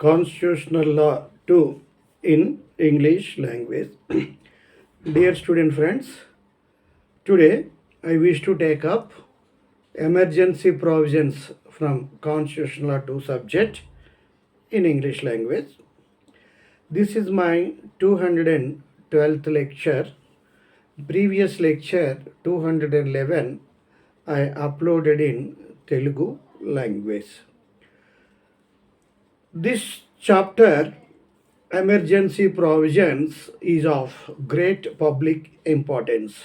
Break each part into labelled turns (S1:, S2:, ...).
S1: Constitutional Law 2 in English language. Dear student friends, today I wish to take up emergency provisions from Constitutional Law 2 subject in English language. This is my 212th lecture. Previous lecture 211 I uploaded in Telugu language. This chapter, emergency provisions, is of great public importance.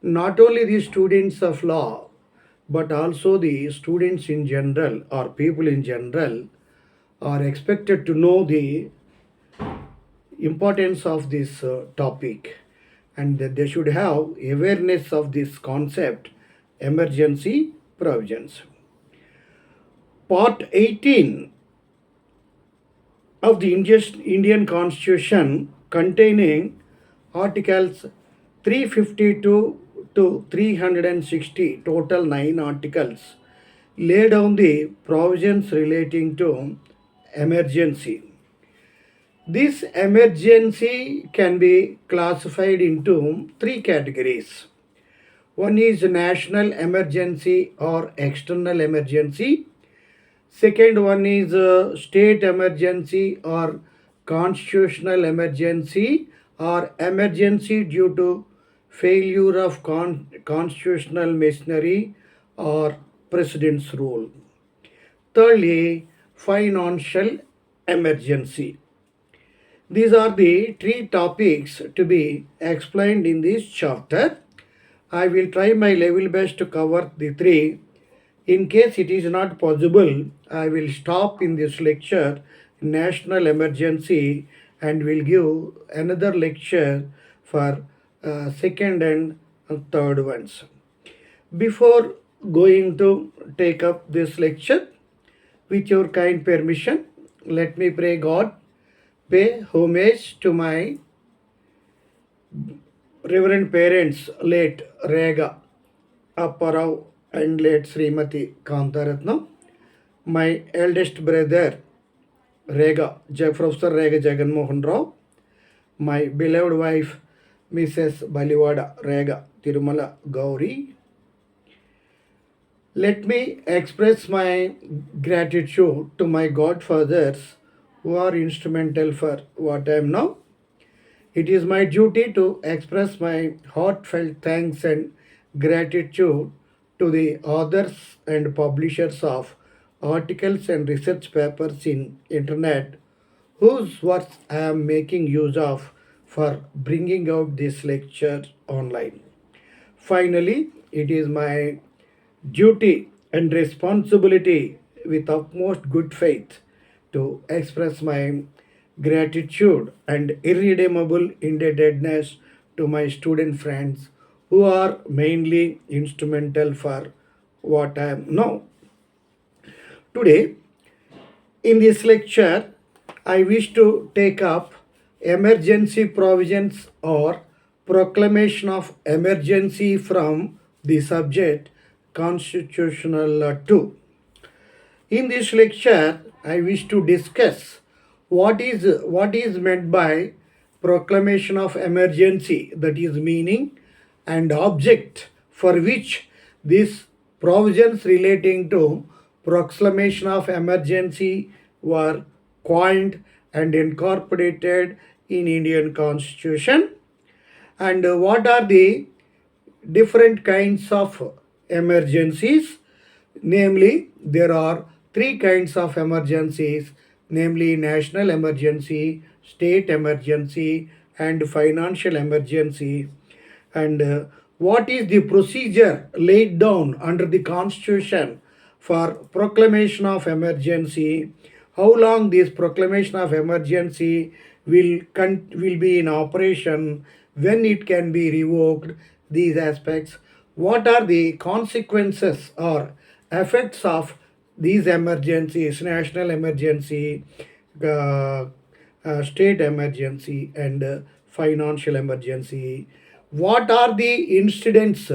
S1: Not only the students of law, but also the students in general or people in general are expected to know the importance of this topic, and that they should have awareness of this concept, emergency provisions. Part 18 of the Indian Constitution, containing articles 352 to 360, total 9 articles, lay down the provisions relating to emergency. This emergency can be classified into 3 categories. One is national emergency or external emergency. Second one is state emergency or constitutional emergency or emergency due to failure of constitutional machinery or president's rule. Thirdly, financial emergency. These are the 3 topics to be explained in this chapter. I will try my level best to cover the 3. In case it is not possible, I will stop in this lecture national emergency and will give another lecture for second and third ones. Before going to take up this lecture, with your kind permission, let me pray God, pay homage to my reverend parents, late Rega Apparao and late Srimati Kantaratnam, my eldest brother Professor Rega Jagan Mohan Rao, my beloved wife Mrs. Baliwada Rega Tirumala Gauri. Let me express my gratitude to my godfathers who are instrumental for what I am now. It is my duty to express my heartfelt thanks and gratitude to the authors and publishers of articles and research papers in internet whose works I am making use of for bringing out this lecture online. Finally, it is my duty and responsibility with utmost good faith to express my gratitude and irredeemable indebtedness to my student friends who are mainly instrumental for what I am now. Today, in this lecture, I wish to take up emergency provisions or proclamation of emergency from the subject Constitutional Law 2. In this lecture, I wish to discuss what is meant by proclamation of emergency, that is meaning and object for which these provisions relating to proclamation of emergency were coined and incorporated in Indian Constitution, and what are the different kinds of emergencies. Namely, there are 3 kinds of emergencies, namely national emergency, state emergency, and financial emergency. And what is the procedure laid down under the Constitution for proclamation of emergency? How long this proclamation of emergency will be in operation? When it can be revoked? These aspects. What are the consequences or effects of these emergencies, national emergency, state emergency, and financial emergency? What are the incidents,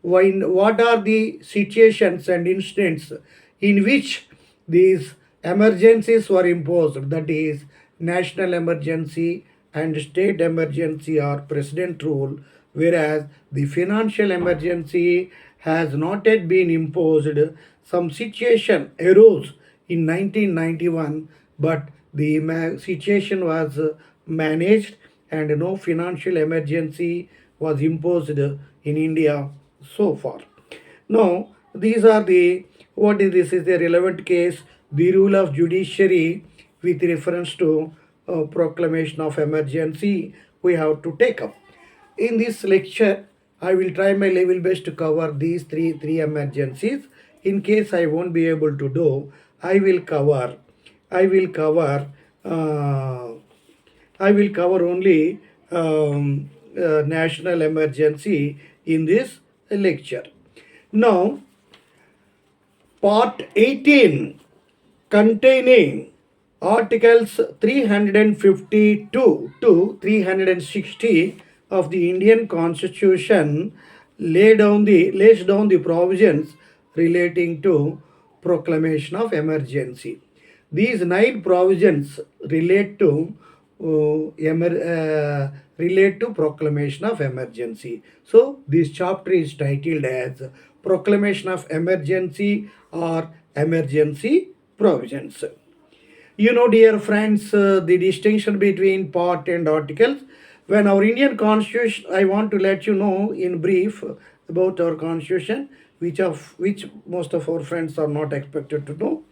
S1: what are the situations and incidents in which these emergencies were imposed, that is, national emergency and state emergency or president rule, whereas the financial emergency has not yet been imposed. Some situation arose in 1991, but the situation was managed and no financial emergency was imposed in India so far. Now, these are the what is this is the relevant case, the rule of judiciary with reference to proclamation of emergency we have to take up. In this lecture, I will try my level best to cover these three emergencies. In case I won't be able to do, I will cover I will cover uh, I will cover only national emergency in this lecture. Now, part 18 containing articles 352 to 360 of the Indian Constitution lays down the provisions relating to proclamation of emergency. These 9 provisions relate to proclamation of emergency. So this chapter is titled as Proclamation of Emergency or Emergency Provisions. You know, dear friends, the distinction between part and articles. When our Indian Constitution, I want to let you know in brief about our Constitution, which most of our friends are not expected to know.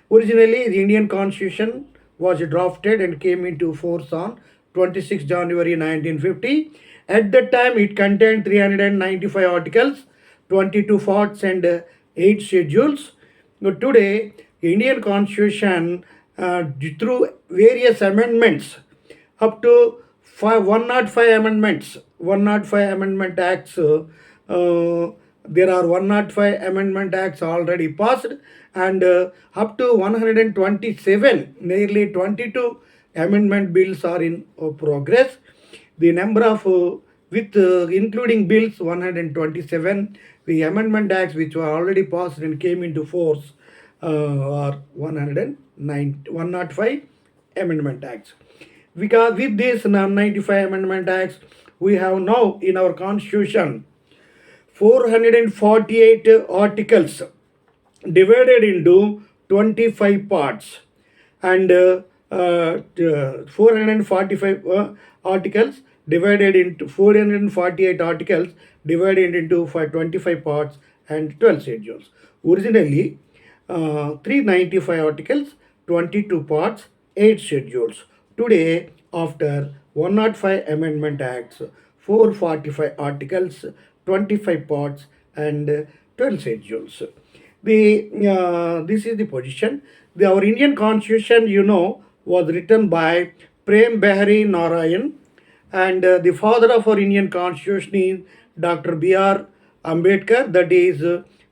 S1: Originally, the Indian Constitution was drafted and came into force on 26 January 1950. At that time, it contained 395 articles, 22 parts, and 8 schedules. But today, Indian Constitution, through various amendments, up to 105 amendments, 105 amendment acts. There are 105 amendment acts already passed, and up to 127, nearly 22 amendment bills are in progress. The number of with including bills 127, the amendment acts which were already passed and came into force are 105 amendment acts. Because with this 95 amendment acts, we have now in our constitution 448 articles divided into 25 parts, and 445 articles divided into 448 articles divided into 25 parts and 12 schedules. Originally, 395 articles, 22 parts, 8 schedules. Today, after 105 Amendment Acts, 445 articles, 25 parts, and 12 schedules. This is the position. Our Indian Constitution, was written by Prem Behari Narayan, and the father of our Indian Constitution is Dr. B.R. Ambedkar, that is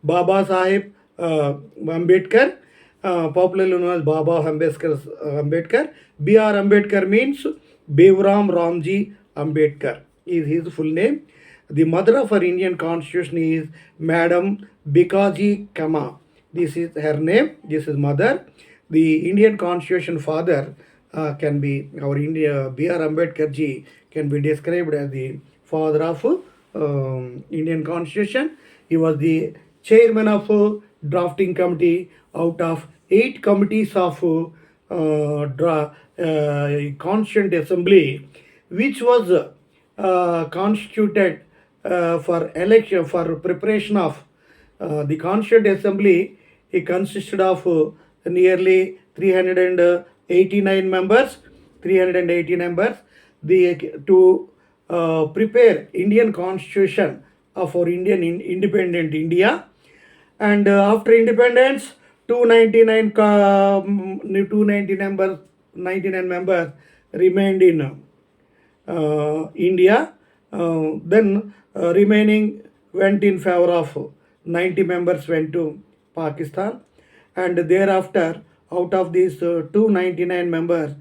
S1: Baba Sahib Ambedkar, popularly known as Baba Ambedkar. B.R. Ambedkar means Bevram Ramji Ambedkar is his full name. The mother of our Indian Constitution is Madam Bikaji Kama. This is her name. This is mother. The Indian Constitution father can be our B.R. Ambedkar ji can be described as the father of Indian Constitution. He was the chairman of drafting committee out of 8 committees of Constituent Assembly, which was constituted for election, for preparation of the Constituent Assembly. It consisted of nearly 389 members. 380 members. To prepare Indian Constitution of our independent India, and after independence, 299 members remained in India. Then remaining went in favor of 90 members went to Pakistan, and thereafter out of these 299 members,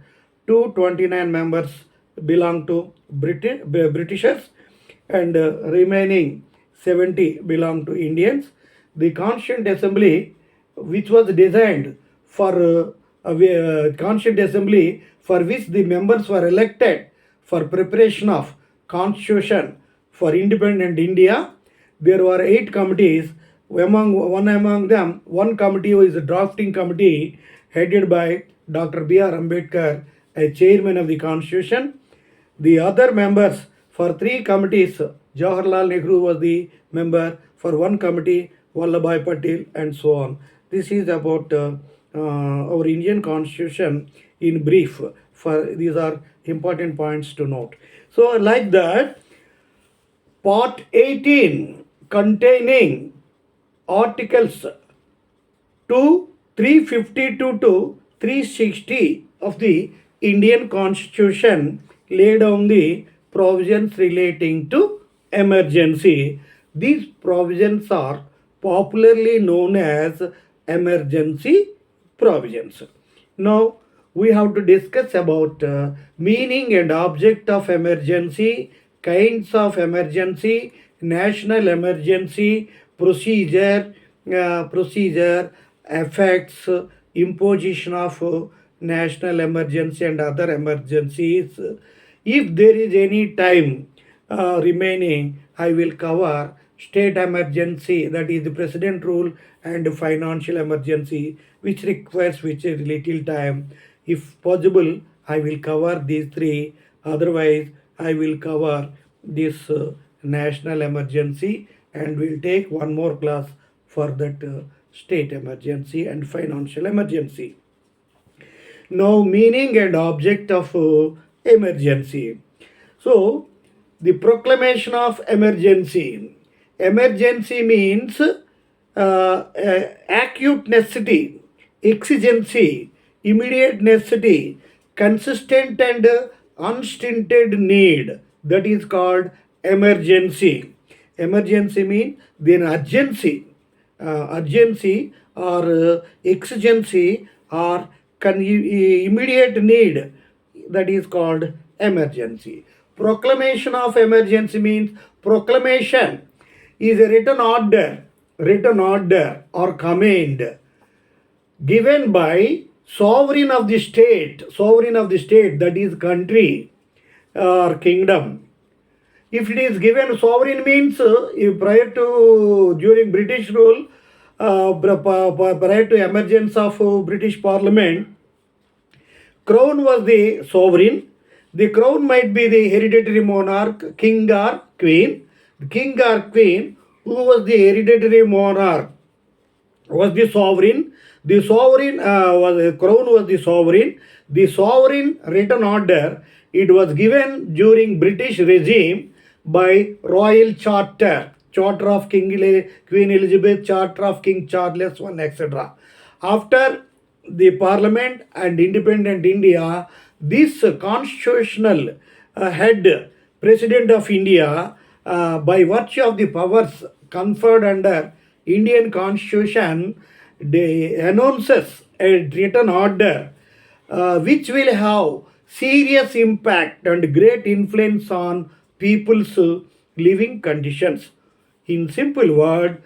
S1: 229 members belong to Britishers, and remaining 70 belong to Indians. The Constituent Assembly, which was designed for Constituent Assembly for which the members were elected for preparation of constitution for independent India. There were 8 committees. Among them, one committee was a drafting committee headed by Dr. B.R. Ambedkar, a chairman of the constitution. The other members for 3 committees, Jawaharlal Nehru was the member for one committee, Vallabhbhai Patel, and so on. This is about our Indian constitution in brief. For these are important points to note. So, like that, part 18 containing articles 352 to 360 of the Indian Constitution lay down the provisions relating to emergency. These provisions are popularly known as emergency provisions. Now we have to discuss about meaning and object of emergency, kinds of emergency, national emergency, procedure, effects, imposition of national emergency and other emergencies. If there is any time remaining, I will cover state emergency, that is the president rule, and financial emergency, which requires which is little time. If possible, I will cover these 3. Otherwise, I will cover this national emergency, and we'll take one more class for that state emergency and financial emergency. Now, meaning and object of emergency. So, the proclamation of emergency. Emergency means acute necessity, exigency, immediate necessity, consistent and unstinted need. That is called emergency. Emergency means then urgency, or exigency or immediate need. That is called emergency. Proclamation of emergency means proclamation is a written order or command given by sovereign of the state, that is country or kingdom. If it is given, sovereign means prior to, during British rule, prior to emergence of British Parliament, Crown was the sovereign. The crown might be the hereditary monarch, king or queen. The king or queen, who was the hereditary monarch, was the sovereign. The sovereign crown was the sovereign. The sovereign written order, it was given during British regime by royal charter of Queen Elizabeth, charter of King Charles I, etc. After the Parliament and independent India, this constitutional head, President of India, by virtue of the powers conferred under Indian Constitution, they announces a written order which will have serious impact and great influence on people's living conditions. In simple word,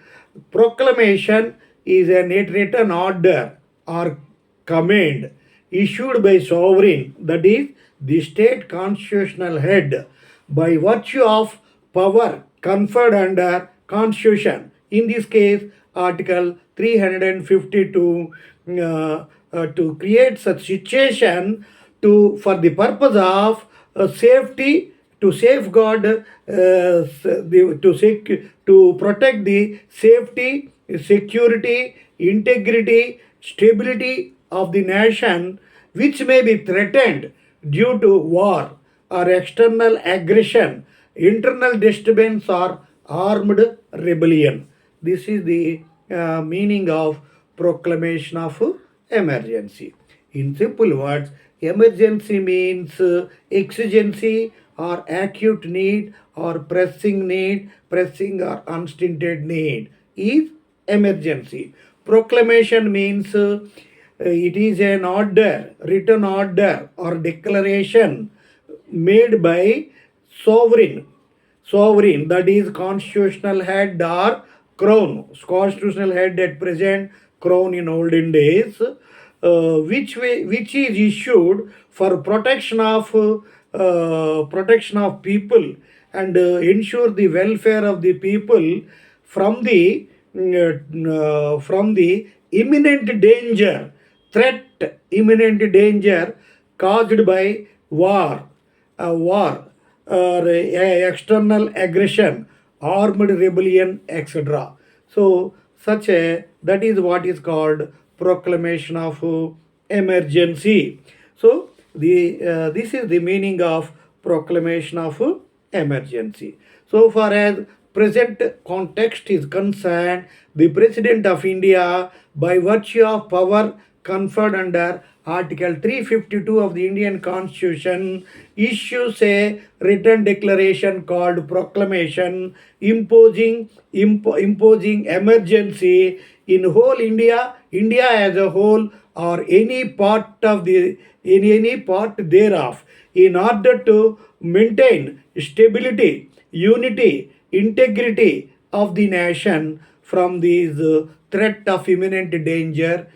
S1: proclamation is a written order or command issued by sovereign, that is the state constitutional head, by virtue of power conferred under constitution. In this case, article 352, to create such situation for the purpose of safety, to safeguard, to protect the safety, security, integrity, stability of the nation, which may be threatened due to war or external aggression, internal disturbance or armed rebellion. This is the meaning of proclamation of emergency. In simple words, emergency means exigency or acute need or pressing or unstinted need is emergency. Proclamation means it is an order, written order or declaration made by sovereign, that is constitutional head or crown. Constitutional head at present, crown in olden days. which is issued for protection of people and ensure the welfare of the people from the imminent danger, imminent danger caused by war or external aggression, armed rebellion, etc. So, such a that is what is called proclamation of emergency. So, the this is the meaning of proclamation of emergency. So far as present context is concerned, the President of India, by virtue of power conferred under Article 352 of the Indian Constitution, issues a written declaration called proclamation imposing emergency in whole India as a whole, or any part of the in any part thereof, in order to maintain stability, unity, integrity of the nation from these threat of imminent danger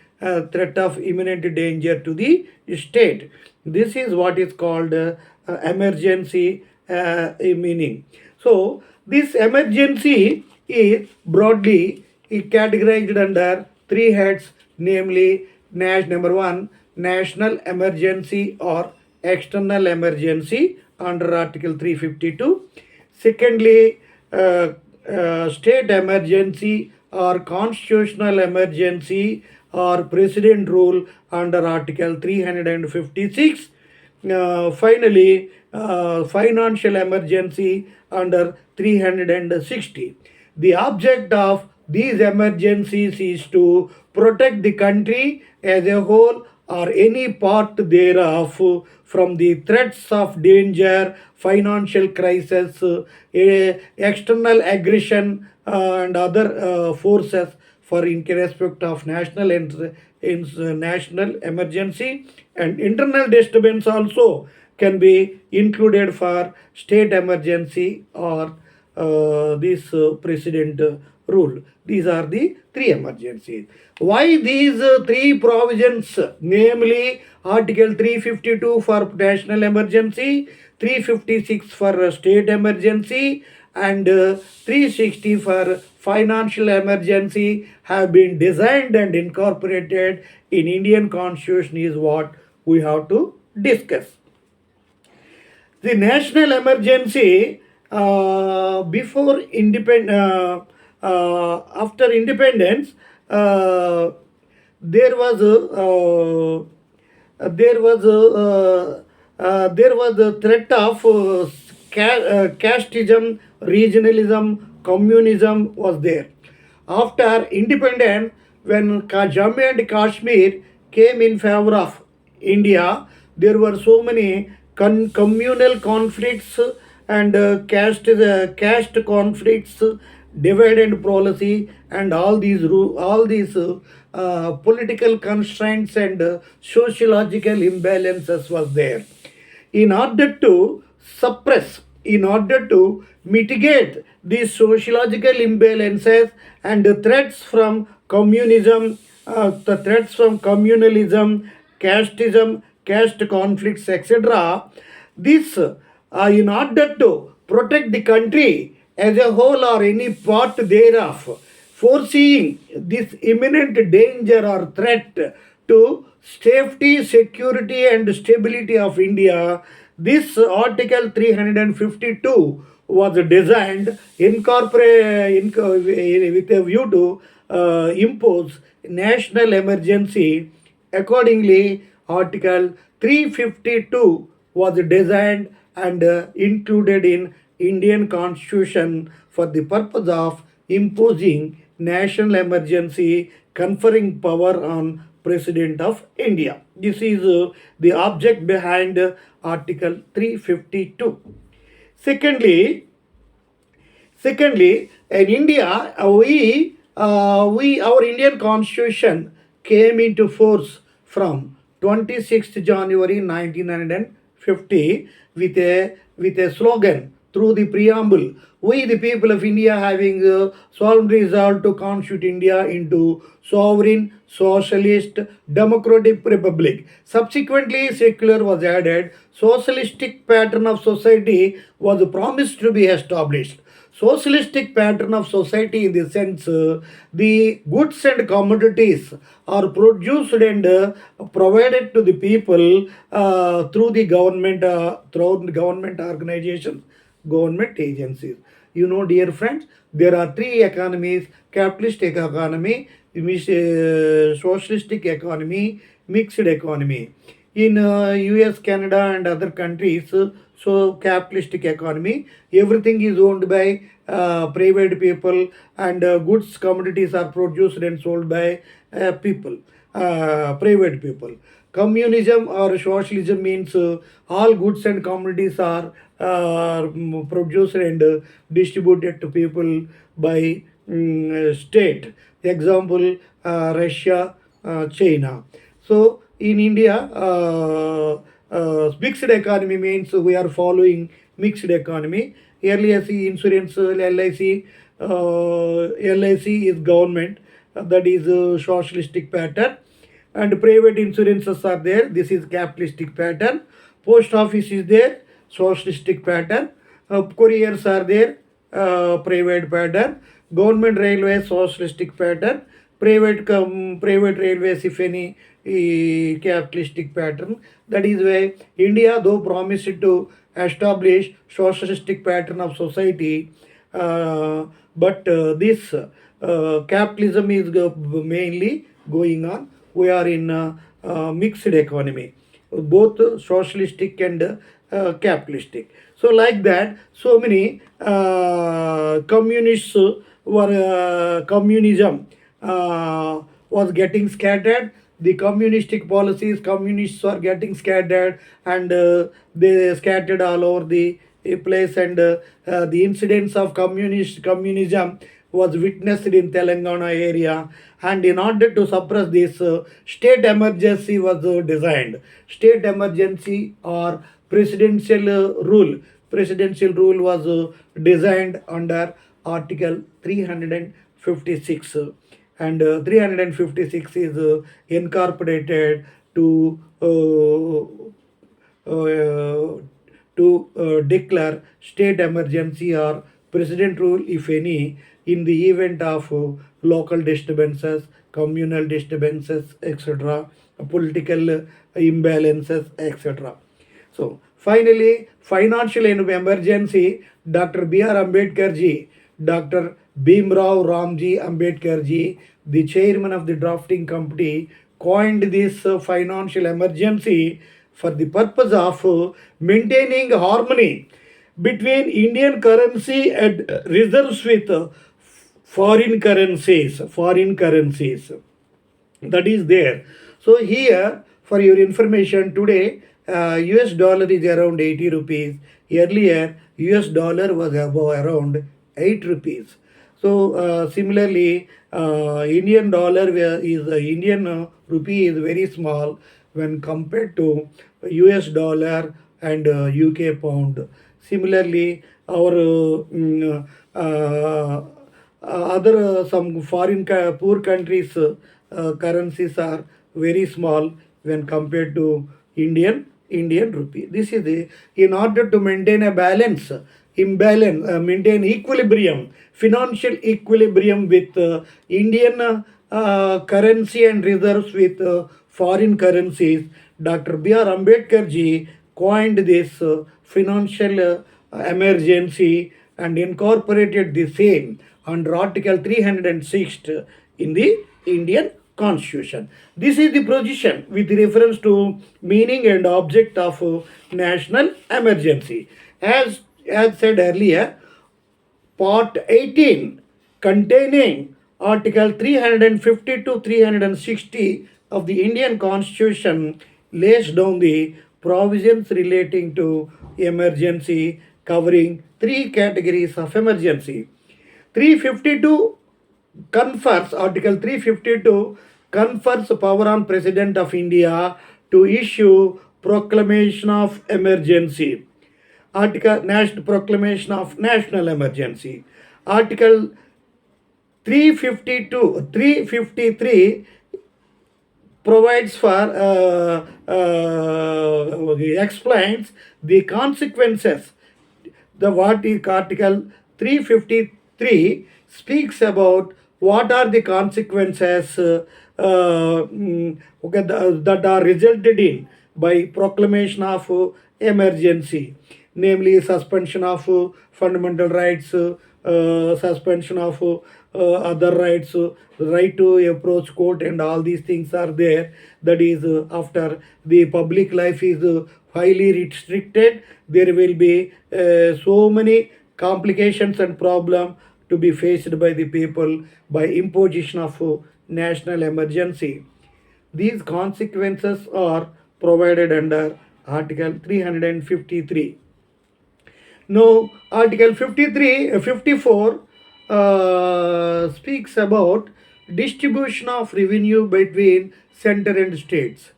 S1: to the state. This is what is called emergency meaning. So this emergency is broadly categorized under three heads, namely number one, national emergency or external emergency under Article 352. Secondly, state emergency or constitutional emergency or president rule under Article 356. Finally, financial emergency under 360. The object of these emergencies is to protect the country as a whole or any part thereof from the threats of danger, financial crisis, external aggression, and other forces for in respect of national emergency, and internal disturbance also can be included for state emergency or this president rule. These are the three emergencies. Why these three provisions, namely Article 352 for national emergency, 356 for state emergency, and 360 for financial emergency, have been designed and incorporated in Indian Constitution is what we have to discuss. The national emergency before after independence, there was a threat of casteism, regionalism, communism was there. After independence, when Jammu and Kashmir came in favor of India, there were so many communal conflicts and caste conflicts, divide and policy, and all these political constraints and sociological imbalances was there. In order to in order to mitigate these sociological imbalances and the threats from communism, the threats from communalism, casteism, caste conflicts, etc. This, in order to protect the country as a whole or any part thereof, foreseeing this imminent danger or threat to safety, security, and stability of India, this Article 352 was designed with a view to impose national emergency. Accordingly, Article 352 was designed and included in Indian Constitution for the purpose of imposing national emergency, conferring power on President of India. This is the object behind Article 352. Secondly, in India, our Indian Constitution came into force from 26th January 1950 with a slogan through the preamble, we, the people of India, having solemn resolve to constitute India into sovereign, socialist, democratic republic. Subsequently, secular was added. Socialistic pattern of society was promised to be established. Socialistic pattern of society in the sense the goods and commodities are produced and provided to the people through the government organizations, government agencies. You know, dear friends, there are three economies: capitalistic economy, socialistic economy, mixed economy. In US, Canada, and other countries, so capitalistic economy, everything is owned by private people, and goods commodities are produced and sold by people, private people. Communism or socialism means all goods and commodities are produced and distributed to people by state. Example, Russia, China. So in India, mixed economy means we are following mixed economy. Earlier, see insurance, LIC, LIC is government, that is socialistic pattern, and private insurances are there. This is capitalistic pattern. Post office is there, socialistic pattern. Couriers are there, private pattern. Government railways, socialistic pattern. Private railways, if any, capitalistic pattern. That is why India, though promised to establish socialistic pattern of society, but this capitalism is mainly going on. We are in mixed economy, both socialistic and capitalistic. So like that, so many communists were communism was getting scattered. The communistic policies, communists are getting scattered, and they scattered all over the place. And the incidents of communism was witnessed in Telangana area. And in order to suppress this, state emergency was designed. State emergency or presidential rule. Presidential rule was designed under Article 356, and 356 is incorporated to declare state emergency or president rule, if any, in the event of local disturbances, communal disturbances, etc., political imbalances, etc. So finally, financial emergency, Dr. B.R. Ambedkar ji, Dr. Bhimrao Ramji Ambedkar ji, the chairman of the drafting committee, coined this financial emergency for the purpose of maintaining harmony between Indian currency and reserves with foreign currencies. That is there. So here, for your information, today US dollar is around 80 rupees. Earlier, US dollar was above around 8 rupees. So similarly, Indian dollar is Indian rupee is very small when compared to US dollar and UK pound. Similarly, our other some foreign poor countries currencies are very small when compared to Indian rupee. This is in order to maintain a maintain equilibrium, financial equilibrium with Indian currency and reserves with foreign currencies. Dr. B.R. Ambedkar ji coined this financial emergency and incorporated the same under Article 306 in the Indian Constitution. This is the position with reference to meaning and object of national emergency. As said earlier, Part 18 containing Article 350 to 360 of the Indian Constitution lays down the provisions relating to emergency, covering three categories of emergency. 352 confers, Article 352 confers power on President of India to issue proclamation of emergency. Article National Proclamation of National Emergency. Article 352, 353 provides for explains the consequences. The what is Article 353 speaks about what are the consequences okay, that are resulted in by proclamation of emergency, namely suspension of fundamental rights, suspension of other rights, right to approach court, and all these things are there. That is, after the public life is highly restricted, there will be so many complications and problem to be faced by the people by imposition of national emergency. These consequences are provided under Article 353. Now, Article 54 speaks about distribution of revenue between center and states.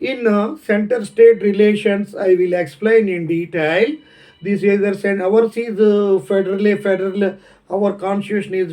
S1: In center-state relations, I will explain in detail. This either send ours is federal. Our constitution is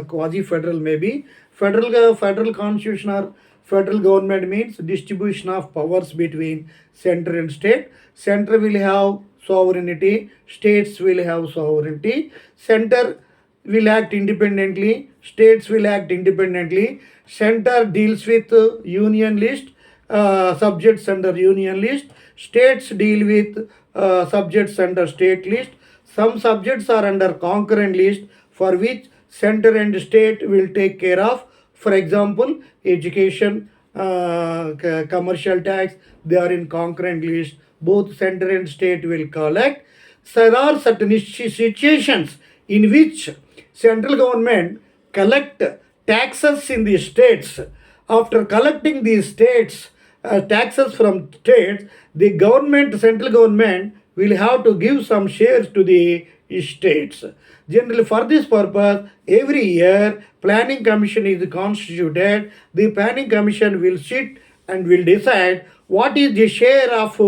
S1: quasi-federal, maybe federal constitution or federal government means distribution of powers between center and state. Center will have sovereignty, states will have sovereignty. Center will act independently, states will act independently. Center deals with union list, subjects under union list. States deal with subjects under state list. Some subjects are under concurrent list for which center and state will take care of. For example, education, commercial tax, they are in concurrent list. Both center and state will collect. So there are certain situations in which central government collect taxes in the states. After collecting these states taxes from states, the government, central government will have to give some shares to the states. Generally, for this purpose, every year planning commission is constituted. The planning commission will sit and will decide what is the share of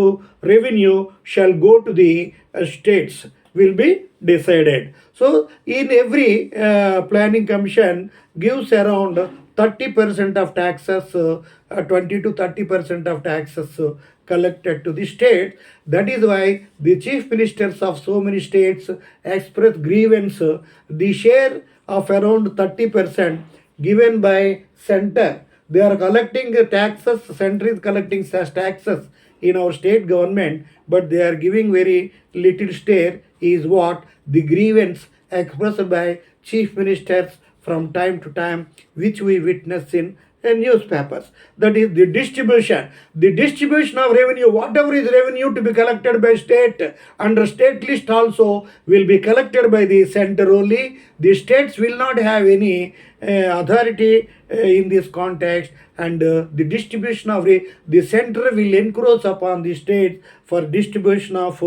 S1: revenue shall go to the states will be decided. So, in every planning commission gives around 30% of taxes, 20 to 30% of taxes collected to the state. That is why the chief ministers of so many states express grievance. The share of around 30% given by center. They are collecting taxes, center is collecting taxes in our state government, but they are giving very little share is what the grievance expressed by chief ministers from time to time, which we witness in newspapers. That is the distribution. The distribution of revenue, whatever is revenue to be collected by state, under state list also will be collected by the center only. The states will not have any authority in this context, and the distribution of the center will encroach upon the states for distribution of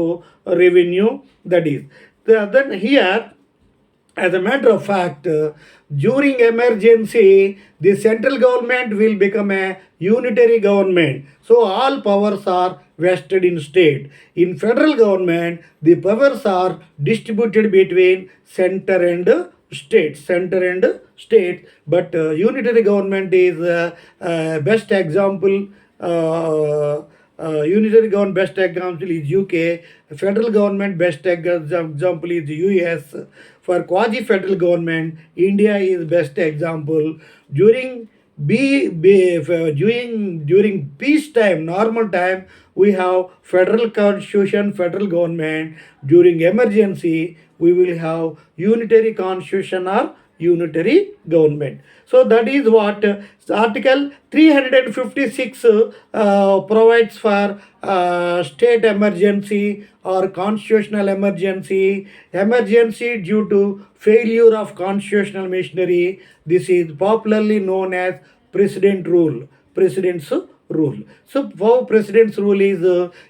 S1: revenue. That is. Then here, as a matter of fact, during emergency, the central government will become a unitary government. So all powers are vested in state. In federal government, the powers are distributed between center and state, center and state. But unitary government is best example. Unitary government best example is UK. Federal government best example is US. For quasi-federal government, India is best example. During during peace time, normal time, we have federal constitution, federal government. During emergency, we will have unitary constitution or unitary government. So that is what Article 356 provides for state emergency or constitutional emergency, emergency due to failure of constitutional machinery. This is popularly known as president's rule. So how president's rule is,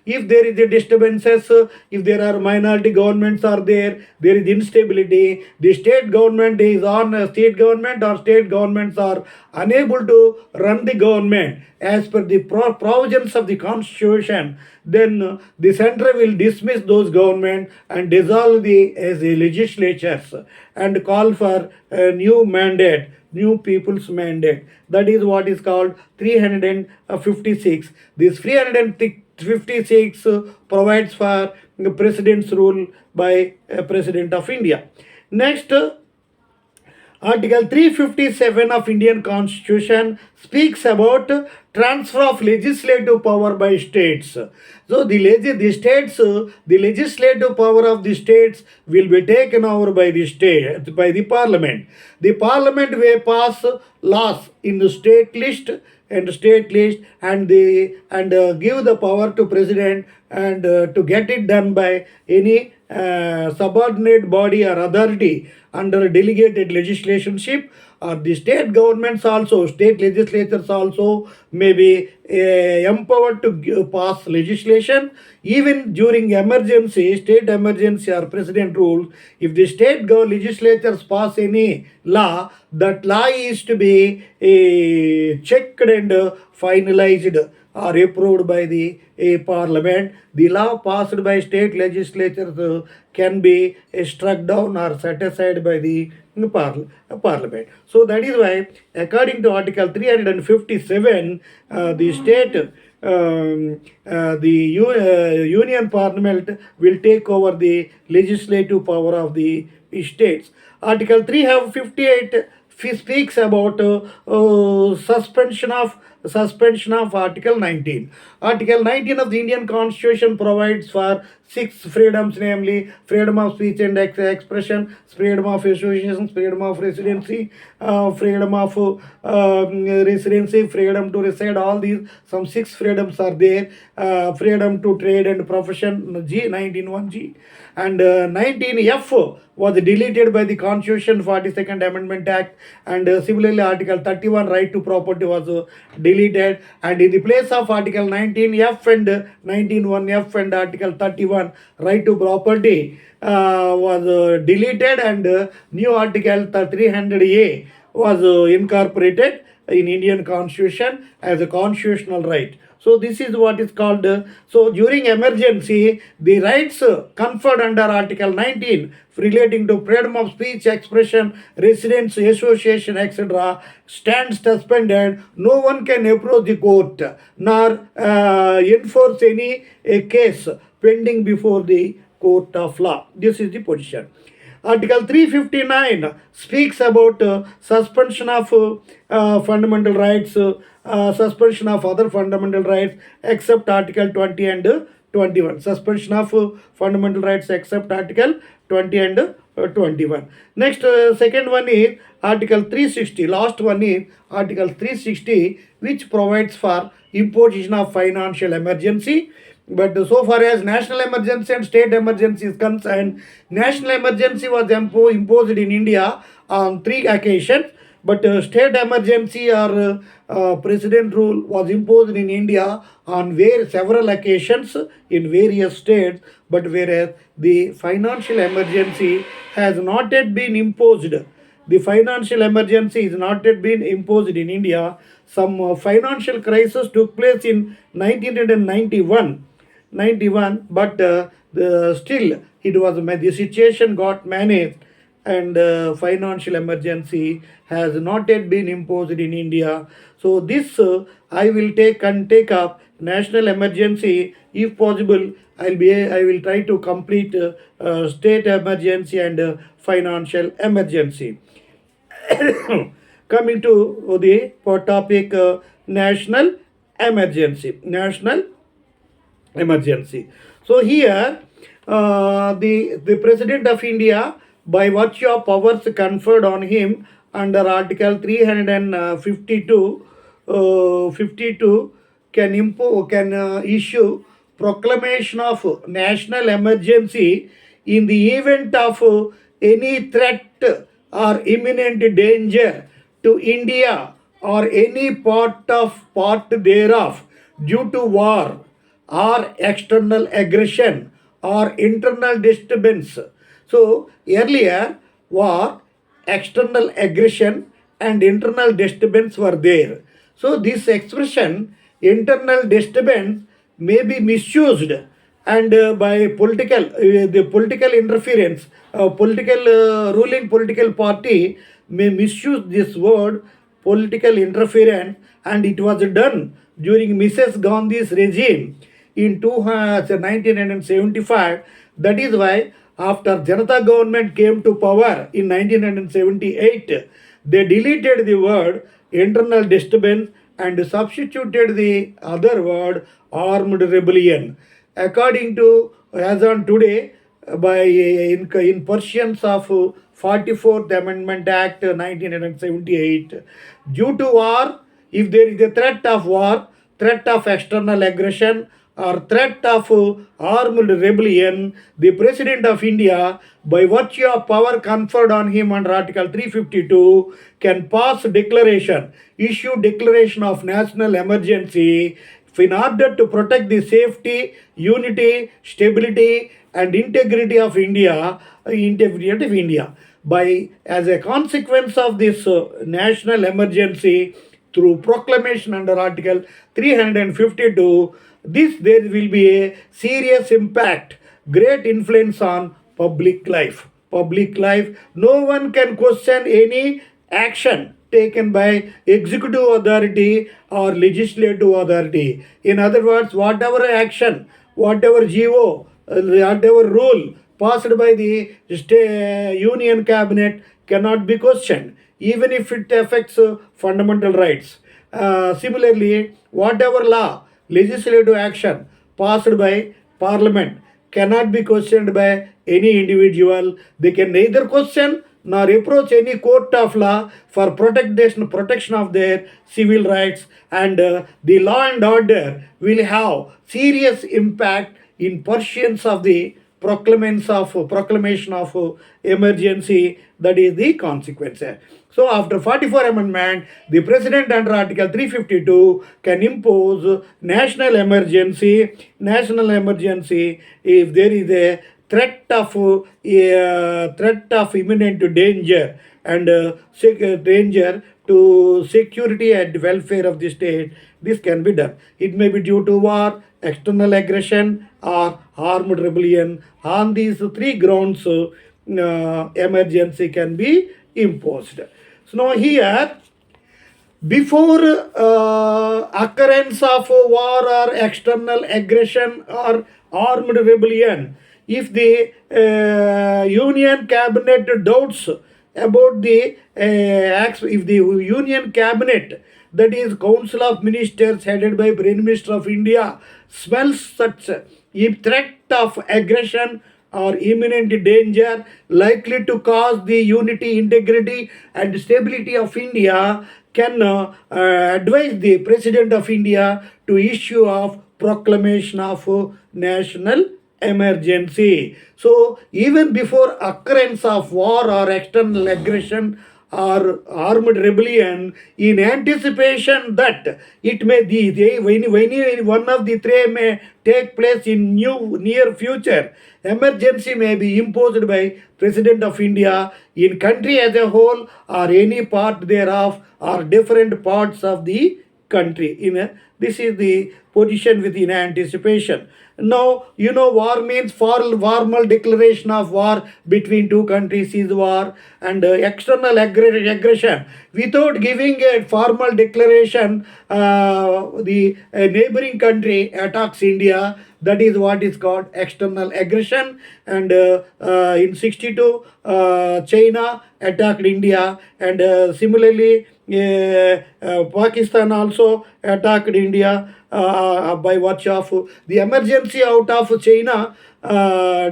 S1: if there is a disturbances, if there are minority governments are there is instability, the state government is on state government or state governments are unable to run the government as per the provisions of the constitution, then the center will dismiss those government and dissolve the as a legislatures and call for a new mandate, new people's mandate. That is what is called 356. This 356 provides for the president's rule by President of India. Next, Article 357 of Indian Constitution speaks about transfer of legislative power by states. So the states, the legislative power of the states will be taken over by the state, by the parliament. The parliament will pass laws in the state list and give the power to president and to get it done by any subordinate body or authority under delegated legislationship, or the state governments also, state legislatures also may be empowered to pass legislation. Even during emergency, state emergency or president rule, if the state legislatures pass any law, that law is to be checked and finalized or approved by the parliament. The law passed by state legislatures can be struck down or set aside by the parliament. So that is why, according to Article 357, the state, Union Parliament will take over the legislative power of the states. Article 358 speaks about suspension of Article 19. Article 19 of the Indian Constitution provides for 6 freedoms, namely freedom of speech and expression, freedom of association, freedom of residency, freedom of residency, freedom to reside. All these, some 6 freedoms are there. Freedom to trade and profession, G, 19(1)(g), and 19(f) was deleted by the Constitution 42nd Amendment Act, and similarly Article 31, right to property, was deleted, and in the place of Article 19(f) and 19(1)(f) and Article 31, right to property, was deleted, and new Article 300A was incorporated in Indian Constitution as a constitutional right. So this is what is called, so during emergency, the rights conferred under Article 19 relating to freedom of speech, expression, residence, association, etc. stands suspended. No one can approach the court nor enforce any case pending before the court of law. This is the position. Article 359 speaks about suspension of fundamental rights, suspension of other fundamental rights except Article 20 and 21. Suspension of fundamental rights except Article 20 and 21. Next, second one is Article 360. Last one is Article 360, which provides for imposition of financial emergency. But so far as national emergency and state emergency is concerned, national emergency was imposed in India on 3 occasions, but state emergency or president rule was imposed in India on several occasions in various states, but whereas the financial emergency has not yet been imposed. The financial emergency is not yet been imposed in India. Some financial crisis took place in 1991, but still it was the situation got managed, and financial emergency has not yet been imposed in India. So this I will take up national emergency. If possible, I will try to complete state emergency and financial emergency. Coming to the topic, national emergency. So here, the President of India, by virtue of powers conferred on him under Article 352, 52, can issue proclamation of national emergency in the event of any threat or imminent danger to India or any part thereof, due to war or external aggression or internal disturbance. So earlier, war, external aggression, and internal disturbance were there. So this expression, internal disturbance, may be misused and by the political interference, political ruling political party may misuse this word political interference, and it was done during Mrs. Gandhi's regime in 1975. That is why after Janata government came to power in 1978, they deleted the word internal disturbance and substituted the other word armed rebellion. According to as on today, by in pursuance of 44th Amendment Act 1978, due to war, if there is a threat of war, threat of external aggression, or threat of armed rebellion, the President of India, by virtue of power conferred on him under Article 352, can pass declaration, issue declaration of national emergency in order to protect the safety, unity, stability, and integrity of India. By as a consequence of this national emergency, through proclamation under Article 352, this there will be a serious impact, great influence on public life. Public life, no one can question any action taken by executive authority or legislative authority. In other words, whatever action, whatever GO, whatever rule passed by the union cabinet cannot be questioned, even if it affects fundamental rights. Similarly, whatever law, legislative action passed by parliament cannot be questioned by any individual. They can neither question nor approach any court of law for protection of their civil rights, and the law and order will have serious impact in pursuance of the proclamation of emergency. That is the consequence. So after 44 amendment, the president under Article 352 can impose national emergency. National emergency if there is a threat of imminent danger and danger to security and welfare of the state. This can be done. It may be due to war, external aggression, or armed rebellion. On these three grounds, emergency can be imposed. So now here, before occurrence of war or external aggression or armed rebellion, if the union cabinet doubts about the if the union cabinet, that is council of ministers headed by prime minister of India, smells such a threat of aggression or imminent danger likely to cause the unity, integrity, and stability of India, can advise the President of India to issue of proclamation of national emergency. So even before occurrence of war or external aggression or armed rebellion, in anticipation that it may when one of the three may take place in near future, emergency may be imposed by President of India in country as a whole or any part thereof or different parts of the country. This is the position within anticipation. Now, war means formal declaration of war between two countries is war, and external aggression. Without giving a formal declaration, the neighboring country attacks India. That is what is called external aggression. And in 62, China attacked India, and similarly, Pakistan also attacked India by virtue of the emergency out of China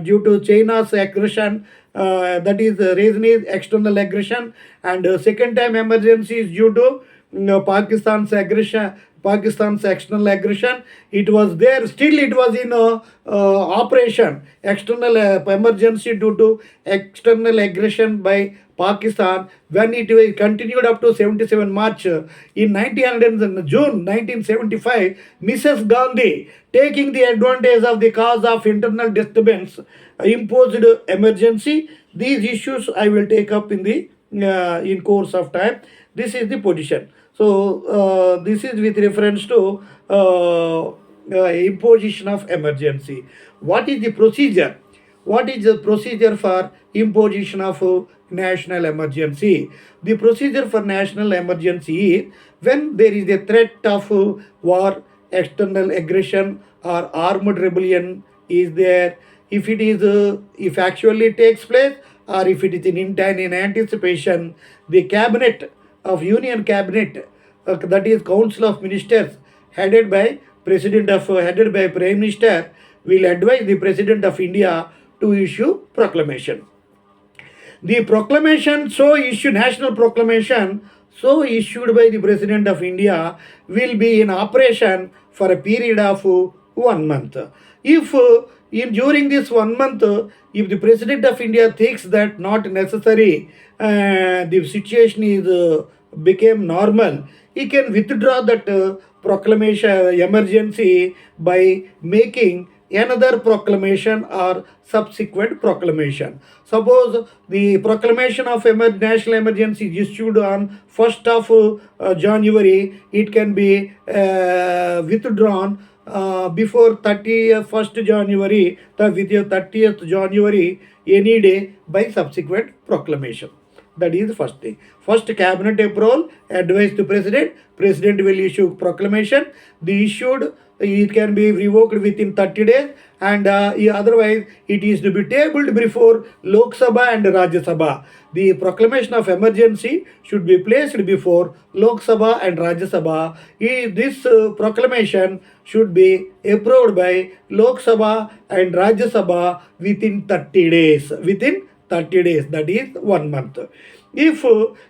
S1: due to China's aggression. That is the reason is external aggression, and second time emergency is due to Pakistan's aggression. Pakistan's external aggression, it was there, still it was in operation. External emergency due to external aggression by Pakistan, when it was continued up to 77 March. In 1900, in June 1975, Mrs. Gandhi, taking the advantage of the cause of internal disturbance, imposed emergency. These issues I will take up in course of time. This is the position. So this is with reference to imposition of emergency. What is the procedure? What is the procedure for imposition of national emergency? The procedure for national emergency is when there is a threat of war, external aggression, or armed rebellion is there. If it is, if actually takes place, or if it is in anticipation, the cabinet of Union Cabinet, that is Council of Ministers, headed by Prime Minister, will advise the President of India to issue proclamation. The proclamation so issued, national proclamation so issued by the President of India will be in operation for a period of 1 month. If in during this 1 month, if the President of India thinks that not necessary, the situation is became normal, he can withdraw that proclamation emergency by making another proclamation or subsequent proclamation. Suppose the proclamation of national emergency is issued on 1st of January, it can be withdrawn before 31st January, with your 30th January, any day by subsequent proclamation. That is the first thing. First, cabinet approval, advice to president. President will issue proclamation. The issued, it can be revoked within 30 days, and otherwise it is to be tabled before Lok Sabha and Rajya Sabha. The proclamation of emergency should be placed before Lok Sabha and Rajya Sabha. This proclamation should be approved by Lok Sabha and Rajya Sabha within 30 days. Within 30 days, that is 1 month. If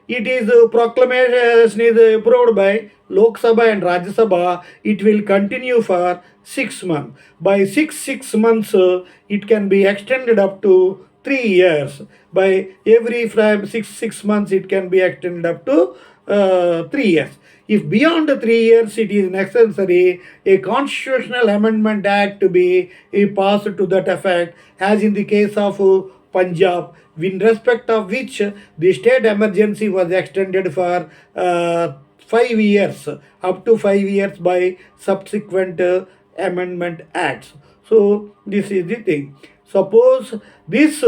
S1: it is proclamation is approved by Lok Sabha and Rajya Sabha, it will continue for 6 months. By six months, it can be extended up to 3 years. By every 6 months, it can be extended up to 3 years. If beyond 3 years it is necessary, a constitutional amendment act to be passed to that effect, as in the case of Punjab, in respect of which the state emergency was extended for 5 years, up to 5 years by subsequent amendment acts. So this is the thing. Suppose this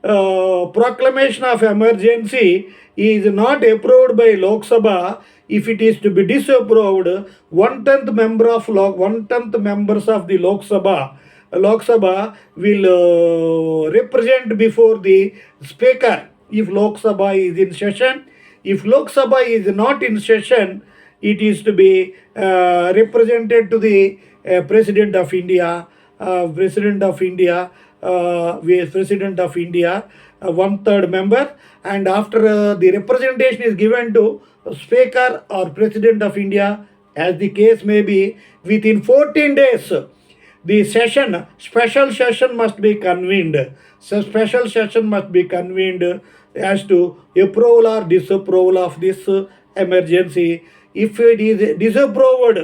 S1: proclamation of emergency is not approved by Lok Sabha, if it is to be disapproved, 1/10 members of the Lok Sabha will represent before the Speaker if Lok Sabha is in session. If Lok Sabha is not in session, it is to be represented to the President of India. President of India, 1/3 member, and after the representation is given to Speaker or President of India, as the case may be, within 14 days, the special session must be convened. So special session must be convened as to approval or disapproval of this emergency. If it is disapproved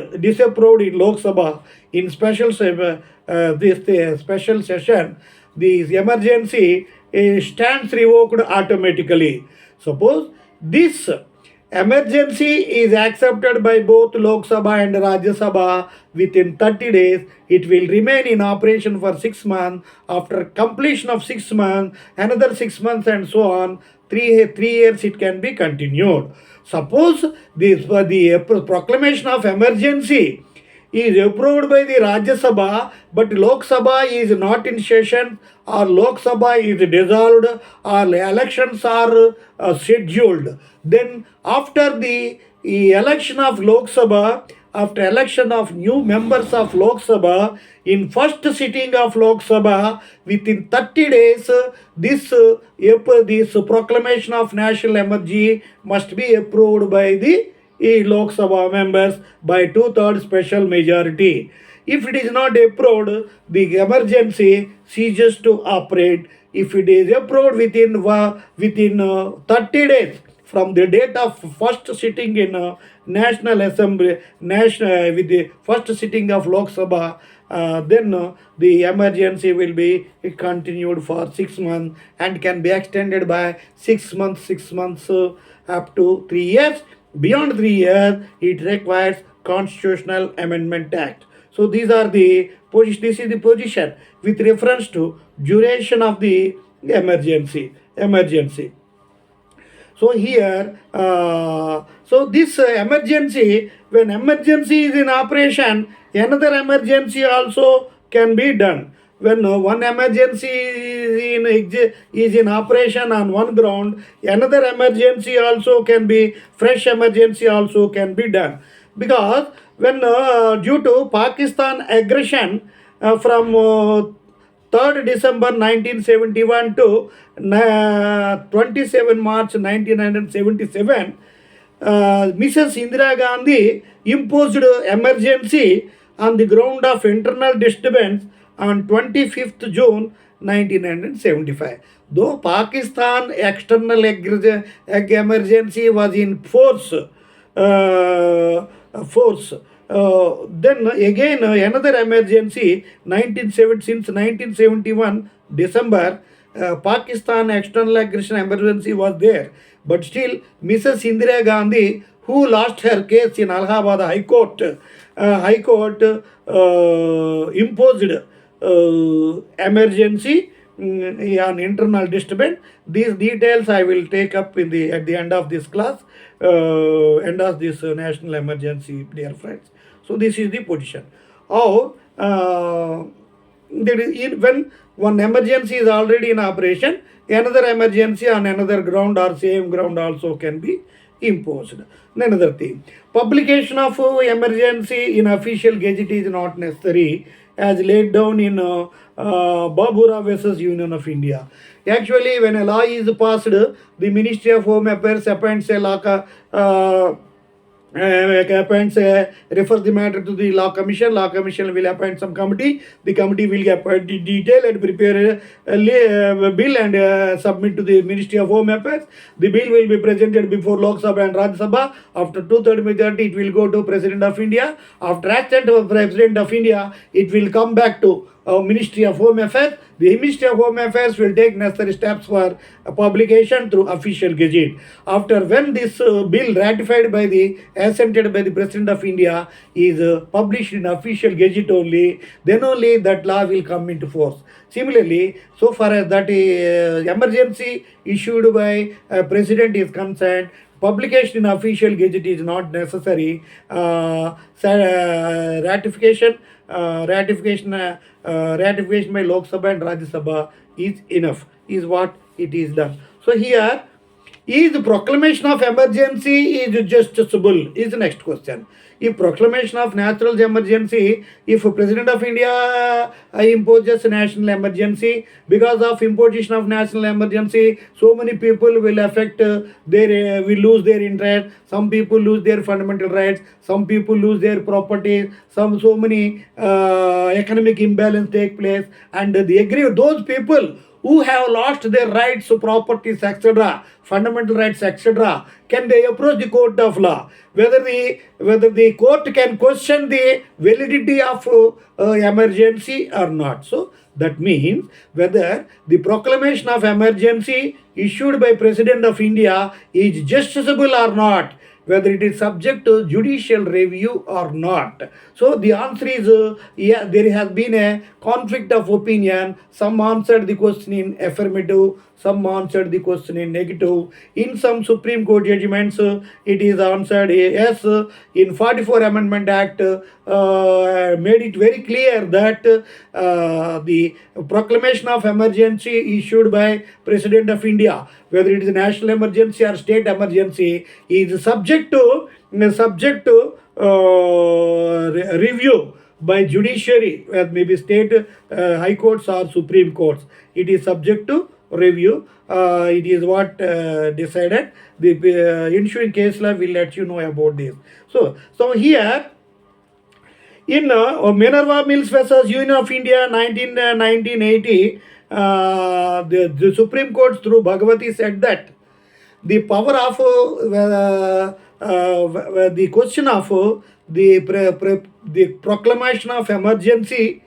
S1: in Lok Sabha in special session, the emergency stands revoked automatically. Suppose this emergency is accepted by both Lok Sabha and Rajya Sabha within 30 days, it will remain in operation for 6 months. After completion of 6 months, another 6 months, and so on, 3 years it can be continued. Suppose the proclamation of emergency is approved by the Rajya Sabha, but Lok Sabha is not in session, or Lok Sabha is dissolved, or elections are scheduled. Then after the election of Lok Sabha, after election of new members of Lok Sabha, in first sitting of Lok Sabha, within 30 days, this proclamation of national emergency must be approved by the Lok Sabha members by 2/3 special majority. If it is not approved, the emergency ceases to operate. If it is approved within 30 days from the date of first sitting in National Assembly, with the first sitting of Lok Sabha, then the emergency will be continued for 6 months and can be extended by 6 months, 6 months up to 3 years. Beyond 3 years, it requires Constitutional Amendment Act. So these are the position. This is the position with reference to duration of the emergency. So here, so this emergency, when emergency is in operation, another emergency also can be done. When one emergency is in operation on one ground, another emergency also can be, fresh emergency also can be done. Because when due to Pakistan aggression from 3rd December 1971 to 27 March 1977, Mrs. Indira Gandhi imposed emergency on the ground of internal disturbance on 25th June 1975. Though Pakistan external emergency was in force. Then again another emergency 1971 December, Pakistan external aggression emergency was there, but still Mrs. Indira Gandhi, who lost her case in Allahabad High Court imposed emergency on internal disturbance. These details I will take up at the end of this class, end of this national emergency, dear friends. So this is the position. Or when one emergency is already in operation, another emergency on another ground or same ground also can be imposed. Another thing, publication of emergency in official gazette is not necessary, as laid down in Babura versus Union of India. Actually, when a law is passed, the Ministry of Home Affairs appoints a refers the matter to the Law Commission. Law Commission will appoint some committee. The committee will appoint the detail and prepare a bill and submit to the Ministry of Home Affairs. The bill will be presented before Lok Sabha and Rajya Sabha. After 2/3 majority, it will go to President of India. After assent of President of India, it will come back to Ministry of Home Affairs. The Ministry of Home Affairs will take necessary steps for publication through official gazette. After when this bill ratified by the assented by the President of India is published in official gazette only, then only that law will come into force. Similarly, so far as that emergency issued by President is concerned, publication in official gazette is not necessary. Ratification by Lok Sabha and Rajya Sabha is enough, is what it is done. So here, is the proclamation of emergency is justiciable is the next question. If proclamation of natural emergency, if President of India imposes national emergency, because of imposition of national emergency, so many people will affect will lose their interest. Some people lose their fundamental rights. Some people lose their property. So many economic imbalance take place, and those people who have lost their rights, properties, etc., fundamental rights, etc., can they approach the court of law? Whether the court can question the validity of emergency or not. So that means whether the proclamation of emergency issued by President of India is justiciable or not, whether it is subject to judicial review or not. So the answer is yeah, there has been a conflict of opinion. Some answered the question in affirmative, some answered the question in negative. In some Supreme Court judgments, it is answered yes. In 44 Amendment Act made it very clear that the proclamation of emergency issued by President of India, whether it is a national emergency or state emergency, is subject to review by judiciary, maybe state high courts or Supreme Courts. It is subject to review. It is what decided. The ensuing case law will let you know about this. So here, In Minerva Mills versus Union of India 1980, the Supreme Court through Bhagavati said that the power of the question of the proclamation of emergency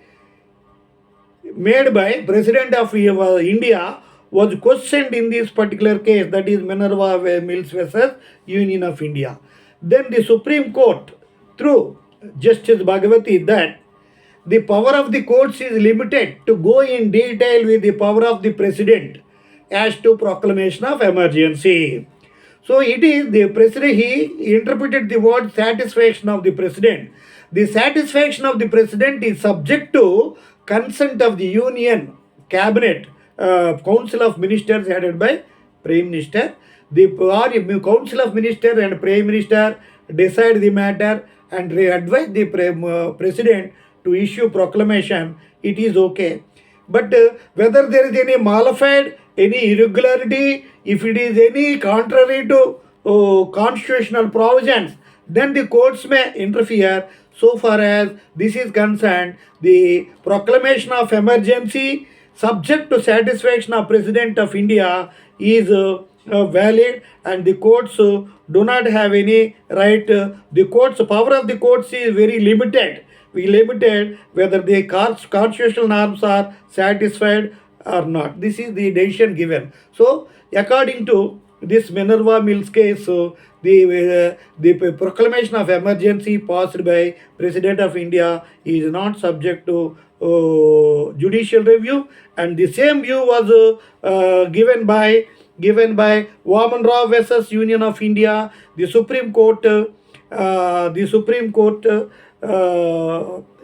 S1: made by President of India was questioned in this particular case, that is Minerva Mills versus Union of India. Then the Supreme Court, through Justice Bhagavati, that the power of the courts is limited to go in detail with the power of the president as to proclamation of emergency. So it is the president, he interpreted the word satisfaction of the president. The satisfaction of the president is subject to consent of the union cabinet, council of ministers headed by prime minister. The council of minister and prime minister decide the matter and advise the president to issue proclamation. It is okay. But whether there is any malified, any irregularity, if it is any contrary to constitutional provisions, then the courts may interfere. So far as this is concerned, the proclamation of emergency subject to satisfaction of President of India is valid, and the courts do not have any right. The courts, power of the courts is very limited. We limited whether the constitutional norms are satisfied or not. This is the decision given. So, according to this Minerva Mills case, the proclamation of emergency passed by President of India is not subject to judicial review, and the same view was given by Vaman Rao versus Union of India. The Supreme Court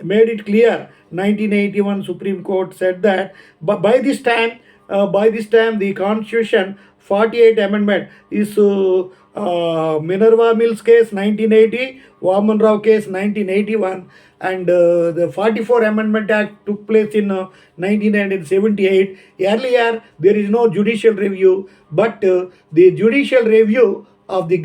S1: made it clear. 1981 Supreme Court said that, but by this time the Constitution 48 amendment is Minerva Mills case 1980, Vaman Rao case 1981, and the 44 Amendment Act took place in 1978. Earlier, there is no judicial review, but the judicial review of the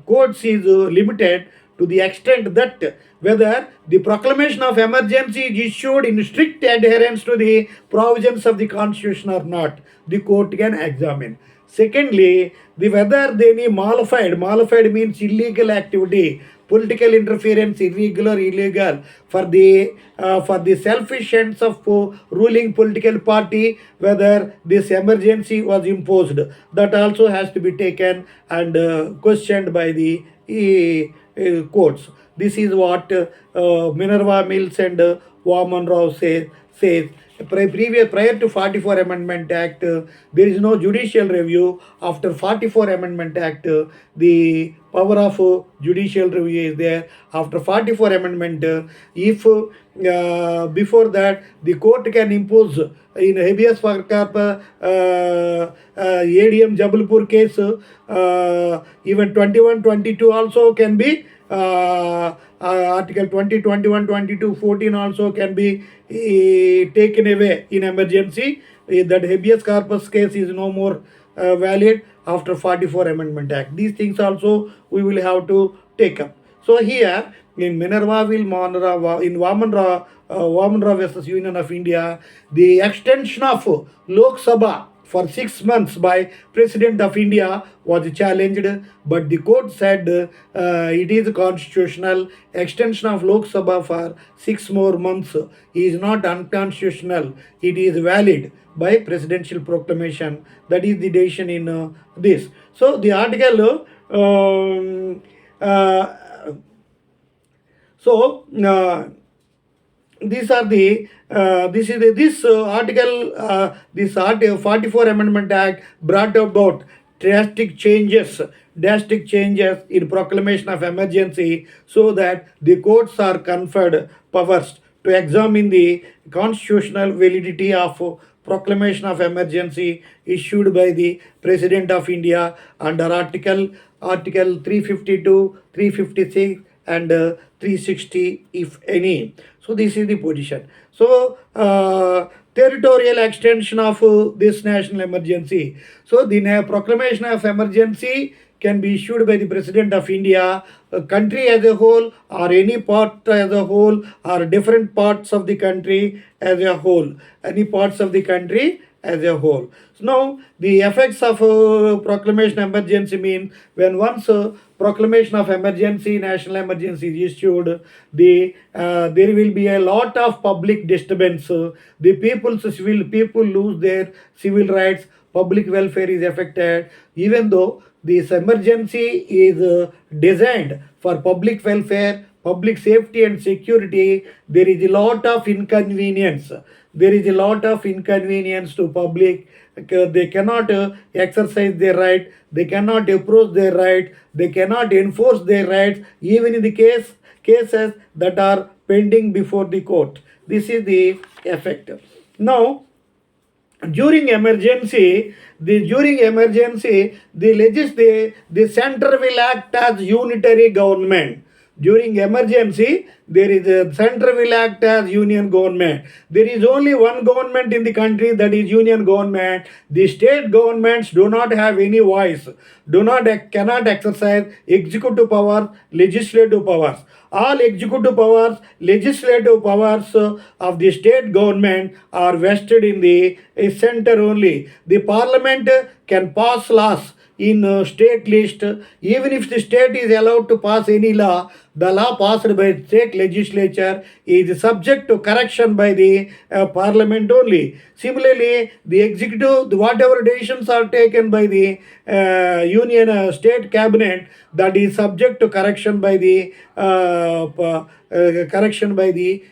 S1: courts is limited to the extent that whether the proclamation of emergency is issued in strict adherence to the provisions of the Constitution or not, the court can examine. Secondly, whether any malified means illegal activity, political interference, irregular, illegal, for the selfish ends of ruling political party, whether this emergency was imposed, that also has to be taken and questioned by the courts. This is what Minerva Mills and Vaman Rao says. Prior to 44 Amendment Act, there is no judicial review. After 44 Amendment Act, the power of judicial review is there. After 44 Amendment, if before that the court can impose in habeas corpus ADM Jabalpur case, even 21, 22 also can be Article 20, 21, 22, 14 also can be taken away in emergency. That habeas corpus case is no more valid after 44 Amendment Act. These things also we will have to take up. So here in Minerva in Vaman Rao versus Union of India, the extension of Lok Sabha for 6 months by President of India was challenged, but the court said it is constitutional. Extension of Lok Sabha for 6 more months is not unconstitutional. It is valid by presidential proclamation. That is the decision in this. So the article. These are the this article, this 44 Amendment Act brought about drastic changes in proclamation of emergency, so that the courts are conferred powers to examine the constitutional validity of proclamation of emergency issued by the President of India under Article 352, 356 and 360 if any. So this is the position. So territorial extension of this national emergency. So the proclamation of emergency can be issued by the President of India, a country as a whole, or any part as a whole, or different parts of the country as a whole, any parts of the country as a whole. So now the effects of proclamation emergency mean when once proclamation of emergency, national emergency is issued, there will be a lot of public disturbance. The people lose their civil rights, public welfare is affected, even though this emergency is designed for public welfare, public safety and security. There is a lot of inconvenience. There is a lot of inconvenience to public. They cannot exercise their right, they cannot approach their right, they cannot enforce their rights, even in the cases that are pending before the court. This is the effect. Now, during emergency, the center will act as unitary government. During emergency, there is a center will act as union government. There is only one government in the country, that is union government. The state governments do not have any voice, cannot exercise executive power, legislative powers. All executive powers, legislative powers of the state government are vested in the center only. The parliament can pass laws in state list. Even if the state is allowed to pass any law, the law passed by state legislature is subject to correction by the parliament only. Similarly, the executive, whatever decisions are taken by the union state cabinet, that is subject to correction by the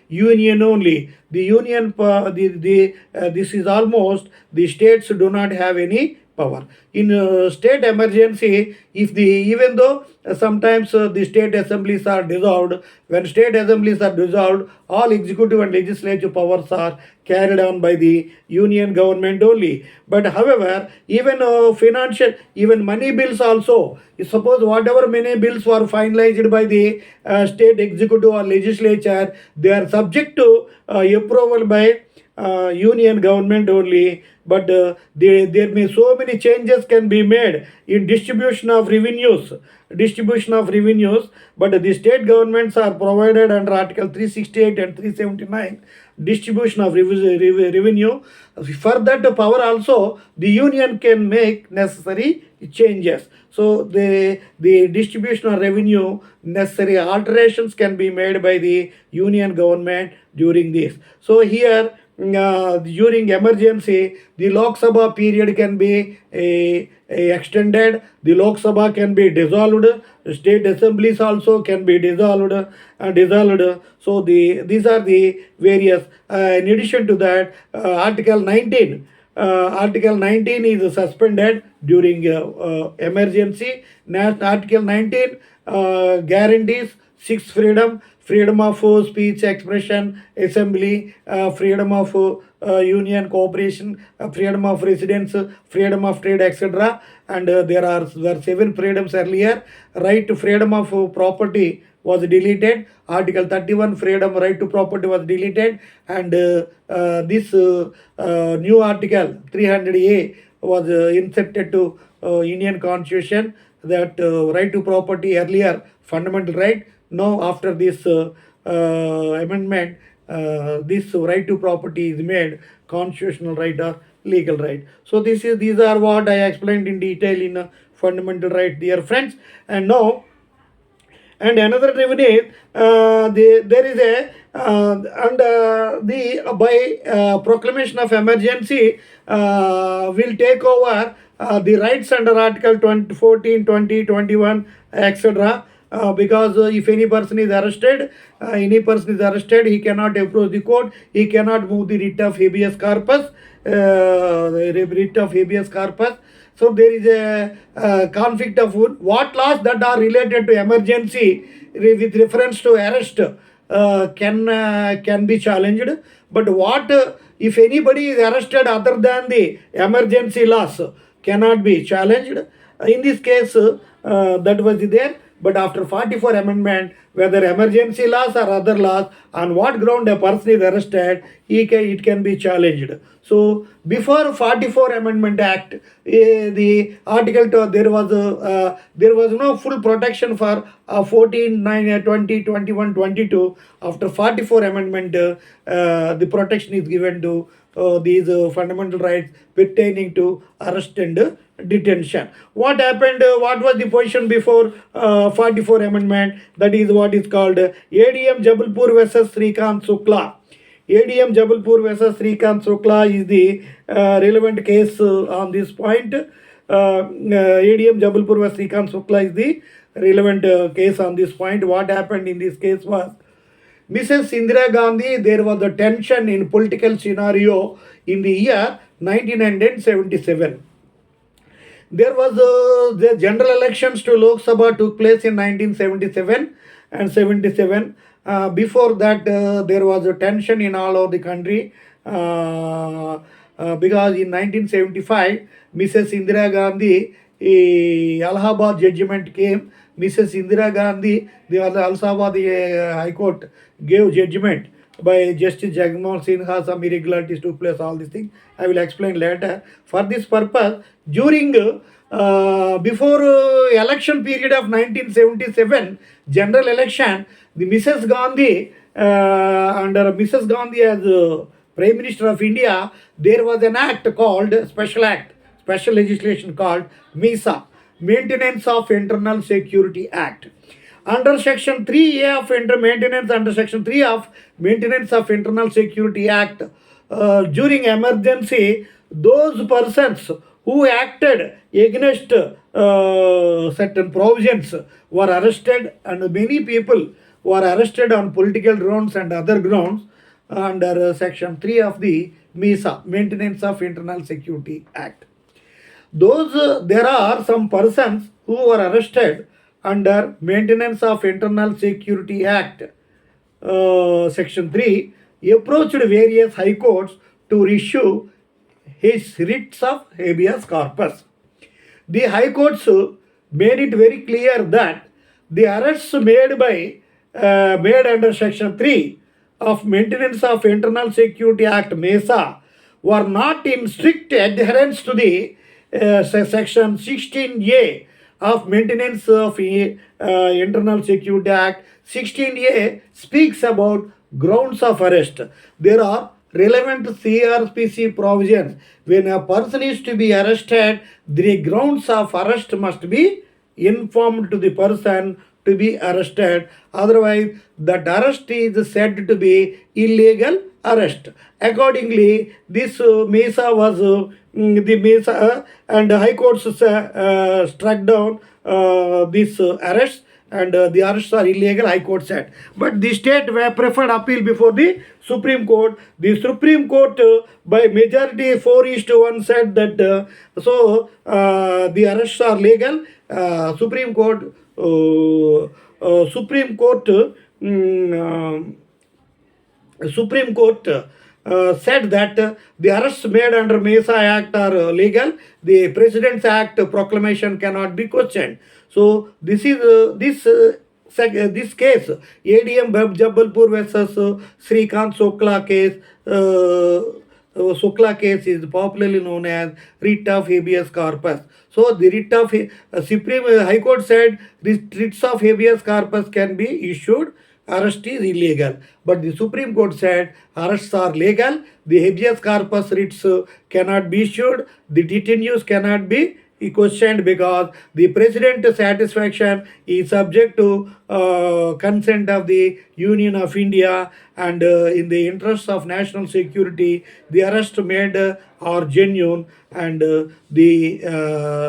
S1: union only. The union, this is almost, the states do not have any power. In state emergency, even though sometimes the state assemblies are dissolved, when state assemblies are dissolved, all executive and legislative powers are carried on by the union government only. But however, even even money bills also, suppose whatever money bills were finalized by the state executive or legislature, they are subject to approval by union government only. But there may so many changes can be made in distribution of revenues, but the state governments are provided under Article 368 and 379, distribution of revenue. For that power also, the union can make necessary changes. So the distribution of revenue, necessary alterations can be made by the union government during this. So here, during emergency, the Lok Sabha period can be extended, the Lok Sabha can be dissolved, state assemblies also can be dissolved. So these are the various. In addition to that, Article 19. Article 19 is suspended during emergency. Article 19 guarantees six freedom of speech, expression, assembly, freedom of union, cooperation, freedom of residence, freedom of trade, etc. And there were 7 freedoms earlier. Right to freedom of property was deleted. Article 31, freedom, right to property was deleted. And this new article 300A was inserted to Indian Constitution, that right to property earlier fundamental right. Now after this amendment, this right to property is made constitutional right or legal right. So these are what I explained in detail in fundamental right, dear friends. And now, and another revenue, there is a by proclamation of emergency will take over the rights under Article 14, 20, 21, etc. Because if any person is arrested, he cannot approach the court, he cannot move the writ of habeas corpus. So there is a conflict of what laws that are related to emergency with reference to arrest can be challenged. But what if anybody is arrested other than the emergency laws cannot be challenged. In this case, that was there. But after 44 amendment, whether emergency laws or other laws, on what ground a person is arrested, it can be challenged. So before 44 Amendment Act, the article there was no full protection for 14, 9, 20, 21, 22. After 44 Amendment, the protection is given to these fundamental rights pertaining to arrest and detention. What happened? What was the position before 44 Amendment? That is what is called ADM Jabalpur versus Srikant Shukla. ADM Jabalpur versus Srikant Shukla is the relevant case on this point. ADM Jabalpur versus Srikant Shukla is the relevant case on this point. What happened in this case was Mrs. Indira Gandhi, there was a tension in political scenario in the year 1977. There was the general elections to Lok Sabha took place in 1977 and 77. Before that, there was a tension in all over the country because in 1975, Mrs. Indira Gandhi, Allahabad judgment came. Mrs. Indira Gandhi, the Allahabad High Court gave judgment by Justice Jagmohan Sinha. Some irregularities took place, all these things. I will explain later. For this purpose, during before election period of 1977, general election, the Mrs. Gandhi, under Mrs. Gandhi as Prime Minister of India, there was an act called special legislation called MISA, Maintenance of Internal Security Act. Under Section 3A of Maintenance, under Section 3 of Maintenance of Internal Security Act, during emergency, those persons who acted against certain provisions were arrested, and many people were arrested on political grounds and other grounds under Section 3 of the MISA, Maintenance of Internal Security Act. There are some persons who were arrested under Maintenance of Internal Security Act, Section 3, approached various high courts to issue his writs of habeas corpus. The high courts made it very clear that the arrests made under Section 3 of Maintenance of Internal Security Act, MESA, were not in strict adherence to the Section 16A of Maintenance of Internal Security Act. 16A speaks about grounds of arrest. There are relevant CRPC provisions. When a person is to be arrested, the grounds of arrest must be informed to the person to be arrested. Otherwise, that arrest is said to be illegal arrest. Accordingly, this MESA was the MESA and High Courts struck down this arrest, and the arrests are illegal, High Court said. But the state were preferred appeal before the Supreme Court. The Supreme Court by majority 4:1 said that the arrests are legal. Supreme Court said that the arrests made under MESA Act are legal. The President's Act proclamation cannot be questioned. So this is this case, ADM Jabalpur versus Srikant Shukla case. Shukla case is popularly known as writ of habeas corpus. So the writ of Supreme High Court said this writs of habeas corpus can be issued. Arrest is illegal. But the Supreme Court said arrests are legal. The habeas corpus writs cannot be issued. The detainees cannot be questioned because the President's satisfaction is subject to consent of the Union of India, and in the interest of national security, the arrest made are genuine, and the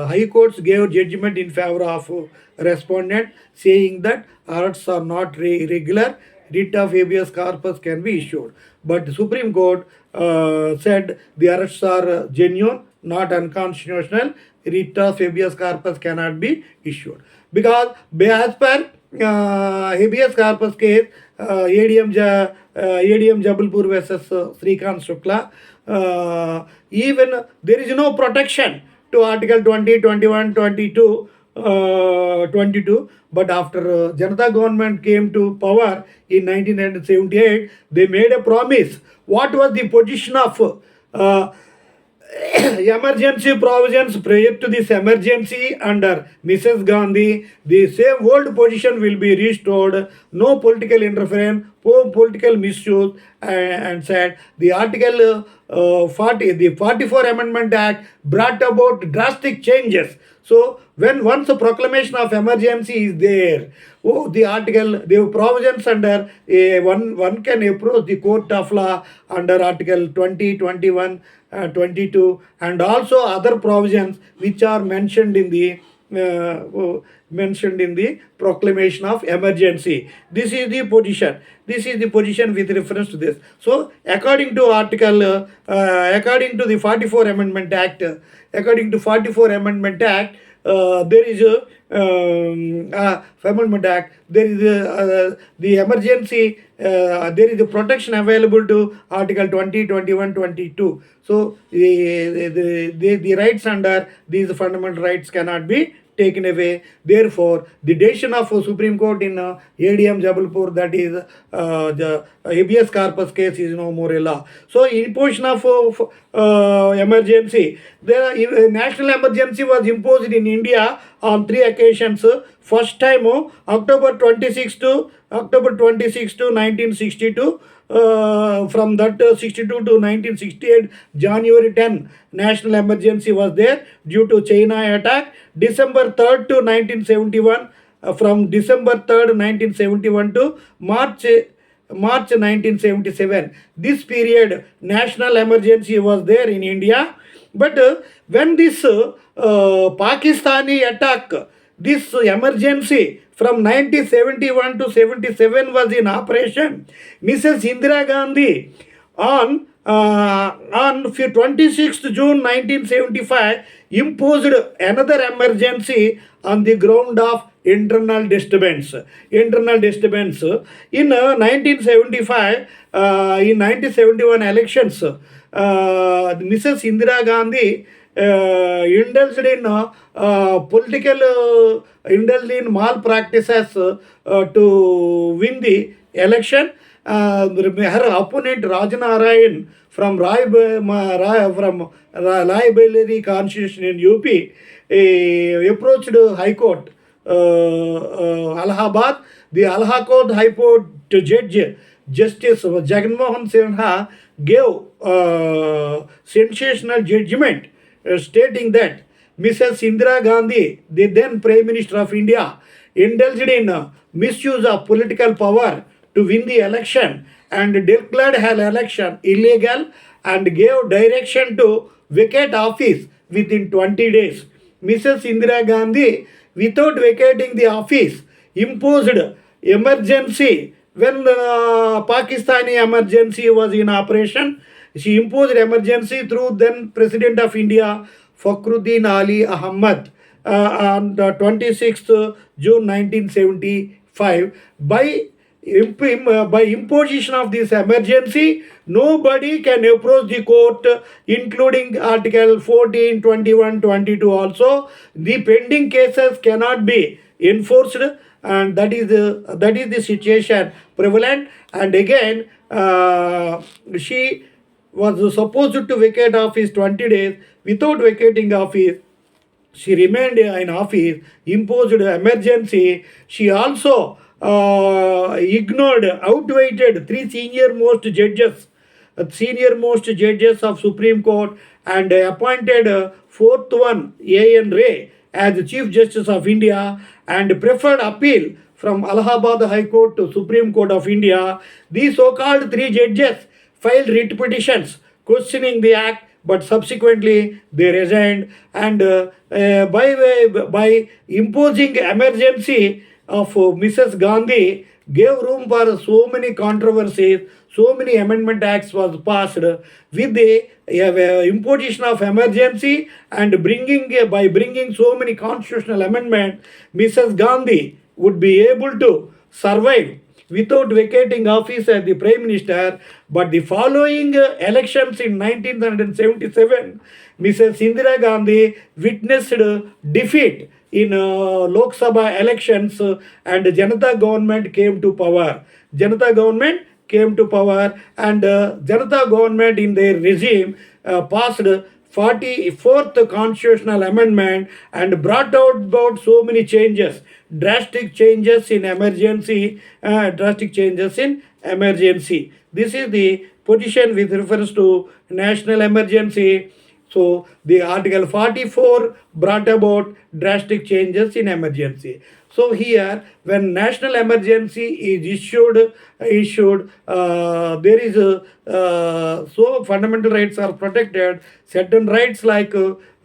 S1: High Courts gave judgment in favor of respondent, saying that arrests are not irregular, writ of habeas corpus can be issued. But the Supreme Court said the arrests are genuine, not unconstitutional, writ of habeas corpus cannot be issued. Because as per habeas corpus case, ADM Jabalpur versus Srikant Shukla, even there is no protection to Article 20, 21, 22 22. But after Janata government came to power in 1978, they made a promise. What was the position of emergency provisions prior to this emergency under Mrs. Gandhi? The same old position will be restored, no political interference, no political misuse, and said the Article 40, the 44 Amendment Act brought about drastic changes. So when once a proclamation of emergency is there, oh, the article, the provisions under one can approach the court of law under Article 20, 21, 22, and also other provisions which are mentioned in the proclamation of emergency. This is the position. This is the position with reference to this. So according to according to the 44 Amendment Act, there is a Amendment Act. There is the emergency. There is a protection available to Article 20, 21, 22. So the rights under these fundamental rights cannot be taken away. Therefore, the decision of Supreme Court in ADM Jabalpur, that is the habeas corpus case, is no more a law. So, imposition of emergency, the national emergency was imposed in India on 3 occasions. First time, October 26 to 1962. From that 62 to 1968, January 10, national emergency was there due to China attack. December 3rd to 1971, from December 3rd, 1971 to March 1977. This period, national emergency was there in India. But when this Pakistani attack, this emergency from 1971 to 77 was in operation, Mrs. Indira Gandhi on 26th June 1975 imposed another emergency on the ground of internal disturbance. In 1975, in 1971 elections, Mrs. Indira Gandhi indulged in indulged in malpractices to win the election. Her opponent Rajanarayan from Raebareli constitution in UP approached High Court, Allahabad. The Allahabad High Court Judge Justice Jaganmohan Sinha gave sensational judgment stating that Mrs. Indira Gandhi, the then Prime Minister of India, indulged in misuse of political power to win the election and declared her election illegal and gave direction to vacate office within 20 days. Mrs. Indira Gandhi, without vacating the office, imposed emergency when Pakistani emergency was in operation. She imposed emergency through then President of India, Fakhruddin Ali Ahmad, on the 26th June 1975. By imposition of this emergency, nobody can approach the court, including Article 14, 21, 22 also. The pending cases cannot be enforced, and that is the situation prevalent. And again, she was supposed to vacate office 20 days. Without vacating office, she remained in office, imposed emergency. She also outweighted 3 senior most judges of Supreme Court, and appointed fourth one, A.N. Ray, as the Chief Justice of India, and preferred appeal from Allahabad High Court to Supreme Court of India. These so-called 3 judges filed writ petitions questioning the act, but subsequently they resigned. And by imposing emergency of Mrs. Gandhi, gave room for so many controversies, so many amendment acts was passed. With the imposition of emergency and by bringing so many constitutional amendments, Mrs. Gandhi would be able to survive without vacating office as the Prime Minister. But the following elections in 1977, Mrs. Indira Gandhi witnessed defeat in Lok Sabha elections, and Janata government came to power. Janata government came to power, and Janata government in their regime passed 44th constitutional amendment and brought out about so many changes, drastic changes in emergency, This is the position with reference to national emergency. So the Article 44 brought about drastic changes in emergency. So here, when national emergency is there is so fundamental rights are protected. Certain rights like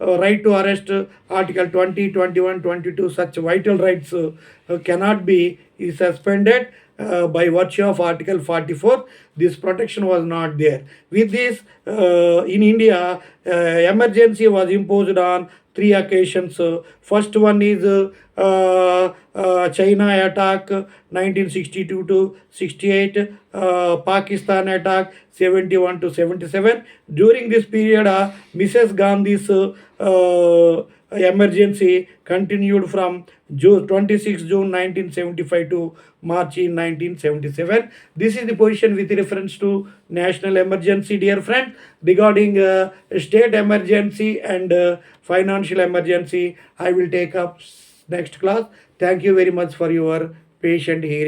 S1: right to arrest, Article 20, 21, 22, such vital rights cannot be suspended by virtue of Article 44. This protection was not there. With this, in India, emergency was imposed on three occasions. First one is China attack 1962 to 68, Pakistan attack 71 to 77. During this period, Mrs. Gandhi's emergency continued from 26 June 1975 to March in 1977. This is the position with reference to national emergency, dear friend. Regarding state emergency and financial emergency, I will take up next class. Thank you very much for your patient hearing.